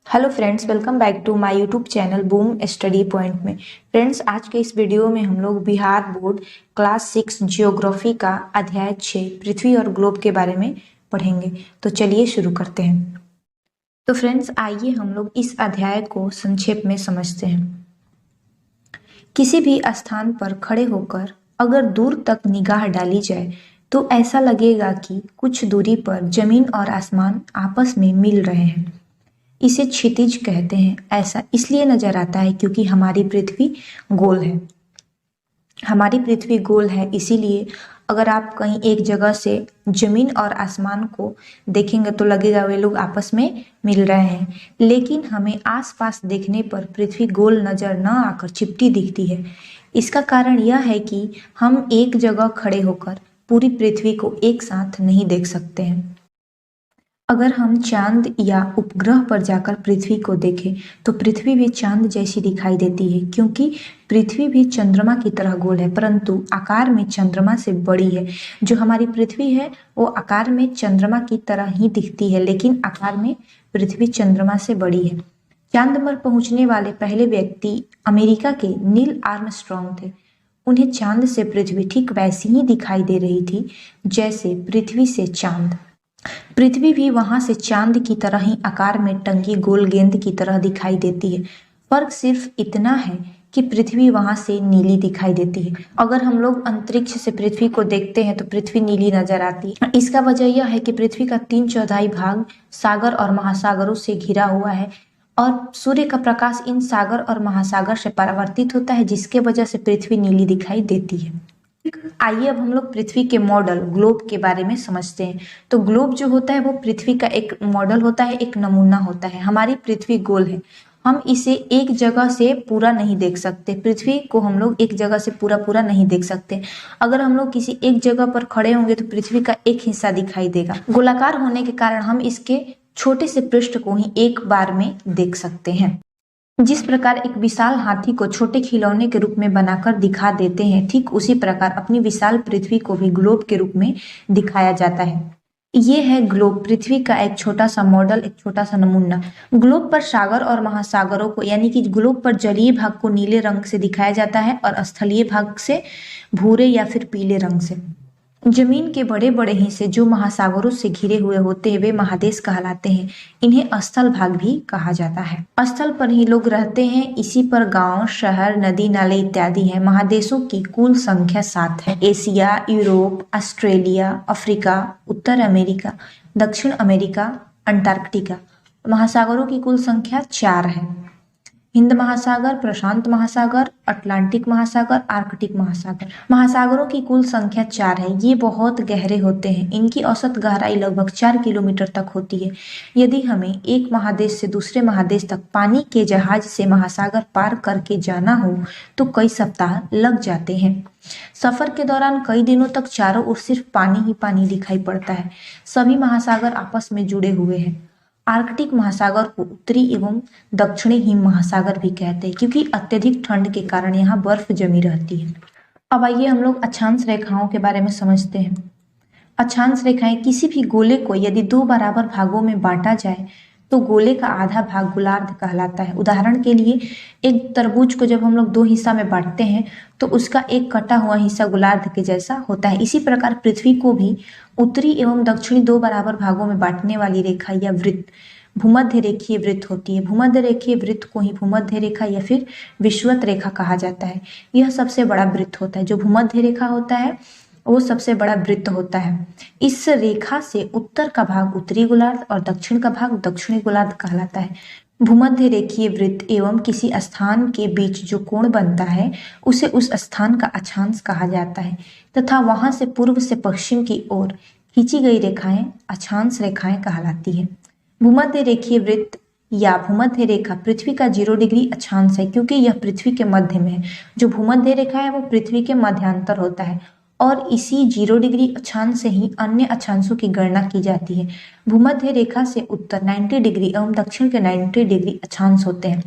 Hello friends, welcome back to my YouTube channel Boom Study Point में। Friends, आज के इस वीडियो में हम लोग बिहार बोर्ड क्लास 6 जियोग्राफी का अध्याय 6 पृथ्वी और ग्लोब के बारे में पढ़ेंगे। तो चलिए शुरू करते हैं। तो फ्रेंड्स, आइए हम लोग इस अध्याय को संक्षेप में समझते हैं। किसी भी स्थान पर खड़े होकर अगर दूर तक निगाह डाली जाए तो ऐसा लगेगा कि कुछ दूरी पर जमीन और आसमान आपस में मिल रहे हैं। इसे क्षितिज कहते हैं। ऐसा इसलिए नजर आता है क्योंकि हमारी पृथ्वी गोल है। हमारी पृथ्वी गोल है, इसीलिए अगर आप कहीं एक जगह से जमीन और आसमान को देखेंगे तो लगेगा वे लोग आपस में मिल रहे हैं, लेकिन हमें आसपास देखने पर पृथ्वी गोल नजर न आकर चिपटी दिखती है। इसका कारण यह है कि हम एक जगह खड़े होकर पूरी पृथ्वी को एक साथ नहीं देख सकते हैं। अगर हम चांद या उपग्रह पर जाकर पृथ्वी को देखें तो पृथ्वी भी चांद जैसी दिखाई देती है, क्योंकि पृथ्वी भी चंद्रमा की तरह गोल है, परंतु आकार में चंद्रमा से बड़ी है। जो हमारी पृथ्वी है वो आकार में चंद्रमा की तरह ही दिखती है, लेकिन आकार में पृथ्वी चंद्रमा से बड़ी है। चांद पर पहुंचने वाले पहले व्यक्ति अमेरिका के नील आर्मस्ट्रॉन्ग थे। उन्हें चांद से पृथ्वी ठीक वैसी ही दिखाई दे रही थी जैसे पृथ्वी से चांद। पृथ्वी भी वहां से चांद की तरह ही आकार में टंगी गोल गेंद की तरह दिखाई देती है। फर्क सिर्फ इतना है कि पृथ्वी वहां से नीली दिखाई देती है। अगर हम लोग अंतरिक्ष से पृथ्वी को देखते हैं तो पृथ्वी नीली नजर आती है। इसका वजह यह है कि पृथ्वी का 3/4 भाग सागर और महासागरों से घिरा हुआ है और सूर्य का प्रकाश इन सागर और महासागर से परावर्तित होता है, जिसके वजह से पृथ्वी नीली दिखाई देती है। आइए अब हम लोग पृथ्वी के मॉडल ग्लोब के बारे में समझते हैं। तो ग्लोब जो होता है वो पृथ्वी का एक मॉडल होता है, एक नमूना होता है। हमारी पृथ्वी गोल है, हम इसे एक जगह से पूरा नहीं देख सकते। पृथ्वी को हम लोग एक जगह से पूरा पूरा नहीं देख सकते। अगर हम लोग किसी एक जगह पर खड़े होंगे तो पृथ्वी का एक हिस्सा दिखाई देगा। गोलाकार होने के कारण हम इसके छोटे से पृष्ठ को ही एक बार में देख सकते हैं। जिस प्रकार एक विशाल हाथी को छोटे खिलौने के रूप में बनाकर दिखा देते हैं, ठीक उसी प्रकार अपनी विशाल पृथ्वी को भी ग्लोब के रूप में दिखाया जाता है। ये है ग्लोब, पृथ्वी का एक छोटा सा मॉडल, एक छोटा सा नमूना। ग्लोब पर सागर और महासागरों को, यानी कि ग्लोब पर जलीय भाग को नीले रंग से दिखाया जाता है और स्थलीय भाग से भूरे या फिर पीले रंग से। जमीन के बड़े बड़े हिस्से जो महासागरों से घिरे हुए होते हैं वे महादेश कहलाते हैं। इन्हें स्थल भाग भी कहा जाता है। स्थल पर ही लोग रहते हैं, इसी पर गांव, शहर, नदी नाले इत्यादि हैं। महादेशों की कुल संख्या 7 है। एशिया, यूरोप, ऑस्ट्रेलिया, अफ्रीका, उत्तर अमेरिका, दक्षिण अमेरिका, अंटार्कटिका। महासागरों की कुल संख्या 4 है। हिंद महासागर, प्रशांत महासागर, अटलांटिक महासागर, आर्कटिक महासागर। महासागरों की कुल संख्या 4 है। ये बहुत गहरे होते हैं। इनकी औसत गहराई लगभग 4 किलोमीटर तक होती है। यदि हमें एक महादेश से दूसरे महादेश तक पानी के जहाज से महासागर पार करके जाना हो तो कई सप्ताह लग जाते हैं। सफर के दौरान कई दिनों तक चारों ओर सिर्फ पानी ही पानी दिखाई पड़ता है। सभी महासागर आपस में जुड़े हुए हैं। आर्कटिक महासागर को उत्तरी एवं दक्षिणी हिम महासागर भी कहते हैं, क्योंकि अत्यधिक ठंड के कारण यहाँ बर्फ जमी रहती है। अब आइए हम लोग अक्षांश रेखाओं के बारे में समझते हैं। अक्षांश रेखाएं किसी भी गोले को यदि 2 बराबर भागों में बांटा जाए तो गोले का आधा भाग गोलार्ध कहलाता है। उदाहरण के लिए एक तरबूज को जब हम लोग 2 हिस्सा में बांटते हैं तो उसका एक कटा हुआ हिस्सा गोलार्ध के जैसा होता है। इसी प्रकार पृथ्वी को भी उत्तरी एवं दक्षिणी 2 बराबर भागों में बांटने वाली रेखा या वृत्त भूमध्य रेखीय वृत्त होती है। भूमध्य रेखीय वृत्त को ही भूमध्य रेखा या फिर विषुवत रेखा कहा जाता है। यह सबसे बड़ा वृत्त होता है। जो भूमध्य रेखा होता है वो सबसे बड़ा वृत्त होता है। इस रेखा से उत्तर का भाग उत्तरी गोलार्ध और दक्षिण का भाग दक्षिणी गोलार्ध कहलाता है। भूमध्य रेखीय वृत्त एवं किसी स्थान के बीच जो कोण बनता है उसे उस स्थान का अक्षांश कहा जाता है, तथा वहां से पूर्व से पश्चिम की ओर खींची गई रेखाएं अक्षांश रेखाएं कहलाती है। भूमध्य रेखीय वृत्त या भूमध्य रेखा पृथ्वी का 0 डिग्री अक्षांश है, क्योंकि यह पृथ्वी के मध्य में है। जो भूमध्य रेखा है वो पृथ्वी के मध्यांतर होता है और इसी 0 डिग्री अक्षांश से ही अन्य अक्षांशों की गणना की जाती है। भूमध्य रेखा से उत्तर 90 डिग्री एवं दक्षिण के 90 डिग्री अक्षांश होते हैं।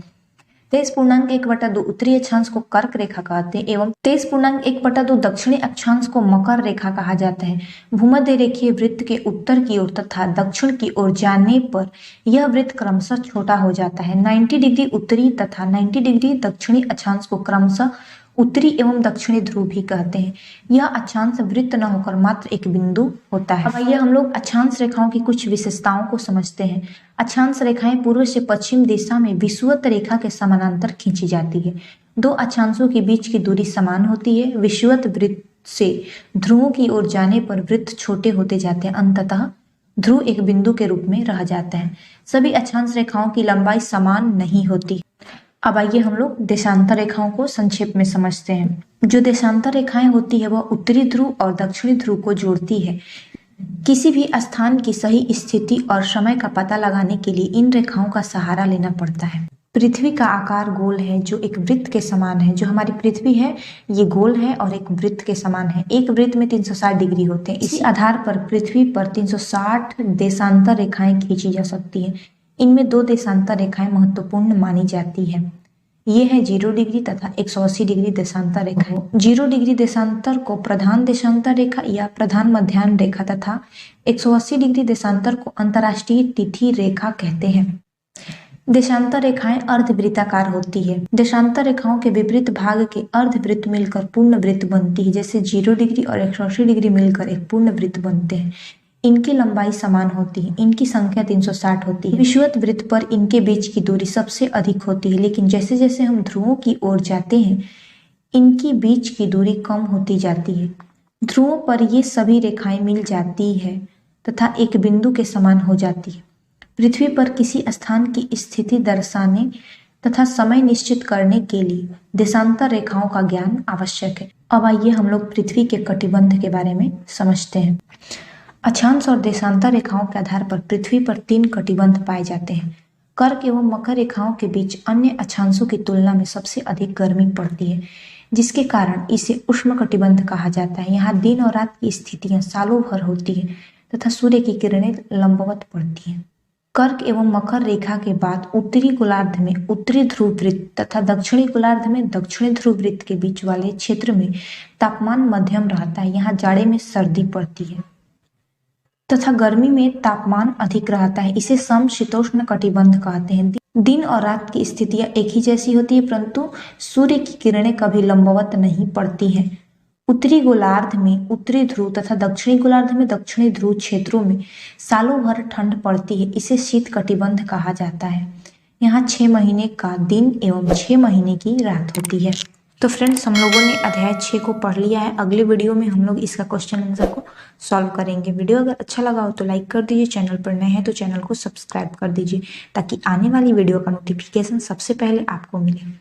23.1/2 उत्तरी अक्षांश को कर्क रेखा कहते हैं एवं 23.1/2 दक्षिणी अक्षांश को मकर रेखा कहा जाता है। भूमध्य रेखीय वृत्त के उत्तर की ओर तथा दक्षिण की ओर जाने पर यह वृत्त क्रमशः छोटा हो जाता है। 90 डिग्री उत्तरी तथा 90 डिग्री दक्षिणी अक्षांश को क्रमशः उत्तरी एवं दक्षिणी ध्रुव भी कहते हैं। यह अक्षांश वृत्त न होकर मात्र एक बिंदु होता है। अब आइए हम लोग अक्षांश रेखाओं की कुछ विशेषताओं को समझते हैं। अक्षांश रेखाएं पूर्व से पश्चिम दिशा में विषुवत रेखा के समानांतर खींची जाती है। दो अक्षांशों के बीच की दूरी समान होती है। विषुवत वृत्त से ध्रुवों की ओर जाने पर वृत्त छोटे होते जाते हैं, अंततः ध्रुव एक बिंदु के रूप में रह जाता है। सभी अक्षांश रेखाओं की लंबाई समान नहीं होती। अब आइए हम लोग देशांतर रेखाओं को संक्षेप में समझते हैं। जो देशांतर रेखाएं होती है वह उत्तरी ध्रुव और दक्षिणी ध्रुव को जोड़ती है। किसी भी स्थान की सही स्थिति और समय का पता लगाने के लिए इन रेखाओं का सहारा लेना पड़ता है। पृथ्वी का आकार गोल है जो एक वृत्त के समान है। जो हमारी पृथ्वी है ये गोल है और एक वृत्त के समान है। एक वृत्त में 360 डिग्री होते हैं। इसी आधार पर पृथ्वी पर 360 देशांतर रेखाएं खींची जा सकती है। इनमें दो देशांतर रेखाएं महत्वपूर्ण मानी जाती है। ये है 0 डिग्री तथा 180 डिग्री देशांतर रेखाएं। 0 डिग्री देशांतर को प्रधान देशांतर रेखा या प्रधान मध्याह्न रेखा तथा 180 डिग्री देशांतर को अंतर्राष्ट्रीय तिथि रेखा कहते हैं। देशांतर रेखाएं अर्धवृत्ताकार होती है। देशांतर रेखाओं के विपरीत भाग के अर्धवृत्त मिलकर पूर्ण वृत्त बनती है। जैसे 0 डिग्री और 180 डिग्री मिलकर एक पूर्ण वृत्त बनते हैं। इनकी लंबाई समान होती है। इनकी संख्या 360 होती है। विषुवत वृत्त पर इनके बीच की दूरी सबसे अधिक होती है, लेकिन जैसे जैसे हम ध्रुवों की ओर जाते हैं इनकी बीच की दूरी कम होती जाती है। ध्रुवों पर ये सभी रेखाएं मिल जाती है तथा एक बिंदु के समान हो जाती है। पृथ्वी पर किसी स्थान की स्थिति दर्शाने तथा समय निश्चित करने के लिए देशांतर रेखाओं का ज्ञान आवश्यक है। अब आइए हम लोग पृथ्वी के कटिबंध के बारे में समझते हैं। अक्षांश और देशांतर रेखाओं के आधार पर पृथ्वी पर 3 कटिबंध पाए जाते हैं। कर्क एवं मकर रेखाओं के बीच अन्य अक्षांशों की तुलना में सबसे अधिक गर्मी पड़ती है, जिसके कारण इसे उष्णकटिबंध कहा जाता है। यहाँ दिन और रात की स्थितियां सालों भर होती है तथा सूर्य की किरणें लंबवत पड़ती हैं। कर्क एवं मकर रेखा के बाद उत्तरी गोलार्ध में उत्तरी ध्रुव वृत्त तथा दक्षिणी गोलार्ध में दक्षिणी ध्रुव वृत्त के बीच वाले क्षेत्र में तापमान मध्यम रहता है। यहाँ जाड़े में सर्दी पड़ती है तथा गर्मी में तापमान अधिक रहता है। इसे समशीतोष्ण कटिबंध कहते हैं। दिन और रात की स्थितियां एक ही जैसी होती है, परंतु सूर्य की किरणें कभी लंबवत नहीं पड़ती हैं। उत्तरी गोलार्ध में उत्तरी ध्रुव तथा दक्षिणी गोलार्ध में दक्षिणी ध्रुव क्षेत्रों में सालों भर ठंड पड़ती है। इसे शीत कटिबंध कहा जाता है। यहाँ 6 महीने का दिन एवं 6 महीने की रात होती है। तो फ्रेंड्स, हम लोगों ने अध्याय 6 को पढ़ लिया है। अगले वीडियो में हम लोग इसका क्वेश्चन आंसर को सॉल्व करेंगे। वीडियो अगर अच्छा लगा हो तो लाइक कर दीजिए। चैनल पर नए हैं तो चैनल को सब्सक्राइब कर दीजिए ताकि आने वाली वीडियो का नोटिफिकेशन सबसे पहले आपको मिले।